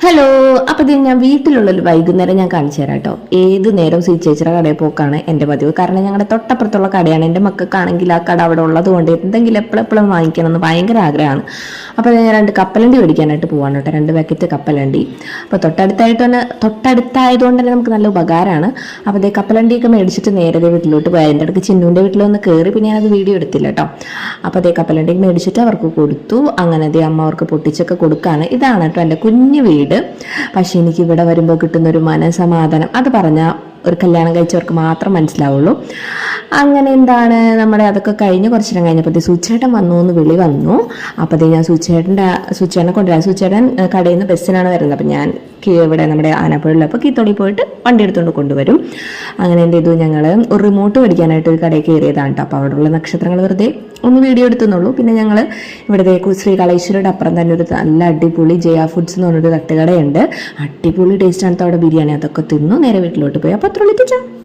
Hello. അപ്പോൾ ഇത് ഞാൻ വീട്ടിലുള്ളൊരു വൈകുന്നേരം ഞാൻ കാണിച്ചു തരാം കേട്ടോ. ഏത് നേരം ചേച്ചിയുടെ കടയിൽ പോക്കാണ് എൻ്റെ പതിവ്. കാരണം ഞങ്ങളുടെ തൊട്ടപ്പുറത്തുള്ള കടയാണ്. എൻ്റെ മക്കൾക്കാണെങ്കിൽ ആ കട അവിടെ ഉള്ളത് കൊണ്ട് എന്തെങ്കിലും എപ്പോഴും വാങ്ങിക്കണമെന്ന് ഭയങ്കര ആഗ്രഹമാണ്. അപ്പോൾ ഞാൻ 2 കപ്പലണ്ടി മേടിക്കാനായിട്ട് പോവാണ് കേട്ടോ. 2 പാക്കറ്റ് കപ്പലണ്ടി. അപ്പോൾ തൊട്ടടുത്തായതുകൊണ്ട് തന്നെ നമുക്ക് നല്ല ഉപകാരമാണ്. അപ്പോൾ അതേ കപ്പലണ്ടിയൊക്കെ മേടിച്ചിട്ട് നേരെ വീട്ടിലോട്ട് പോയി. അതിൻ്റെ ഇടയ്ക്ക് ചിന്നുവിൻ്റെ വീട്ടിലൊന്ന് കയറി, പിന്നെ ഞാനത് വീഡിയോ എടുത്തില്ല കേട്ടോ. അപ്പോൾ അതേ കപ്പലണ്ടി മേടിച്ചിട്ട് അവർക്ക് കൊടുത്തു. അങ്ങനെ അതേ അമ്മ അവർക്ക് പൊട്ടിച്ചൊക്കെ കൊടുക്കുകയാണ്. ഇതാണ് കേട്ടോ എൻ്റെ കുഞ്ഞു വീട്. പക്ഷെ എനിക്ക് ഇവിടെ വരുമ്പോൾ കിട്ടുന്ന ഒരു മനസമാധാനം അത് പറഞ്ഞാൽ ഒരു കല്യാണം കഴിച്ചവർക്ക് മാത്രം മനസ്സിലാവുള്ളൂ. അങ്ങനെ നമ്മുടെ അതൊക്കെ കഴിഞ്ഞ് കുറച്ച് നേരം കഴിഞ്ഞപ്പോൾ സുച്ചേട്ടൻ വന്നു എന്ന് വിളി വന്നു. അപ്പോൾ ഞാൻ സുച്ചേട്ടനെ കൊണ്ടുവരാം. സുച്ചേട്ടൻ കടയിൽ നിന്ന് ബസ്സിനാണ് വരുന്നത്. അപ്പം ഞാൻ ഇവിടെ നമ്മുടെ ആനപ്പുഴയിലപ്പോൾ കീത്തോളി പോയിട്ട് വണ്ടി എടുത്തുകൊണ്ട് കൊണ്ടുവരും. അങ്ങനെ എന്ത് ചെയ്തു, ഞങ്ങൾ ഒരു റിമോട്ട് മേടിക്കാനായിട്ട് ഒരു കടയിൽ കയറിയതാണ് കേട്ടോ. അപ്പോൾ അവിടെയുള്ള നക്ഷത്രങ്ങൾ വെറുതെ ഒന്ന് വീഡിയോ എടുത്തുന്നുള്ളൂ. പിന്നെ ഞങ്ങൾ ഇവിടുത്തെ ശ്രീ കളേശ്വരയുടെ അപ്പുറം തന്നെ ഒരു നല്ല അടിപൊളി ജയ ഫുഡ്സ് എന്ന് പറഞ്ഞൊരു തട്ടുകടയുണ്ട്. അടിപൊളി ടേസ്റ്റാണ് അവിടെ ബിരിയാണി. അതൊക്കെ തിന്നു നേരെ വീട്ടിലോട്ട് പോയി. അപ്പോൾ അത്ര വിളിച്ചാ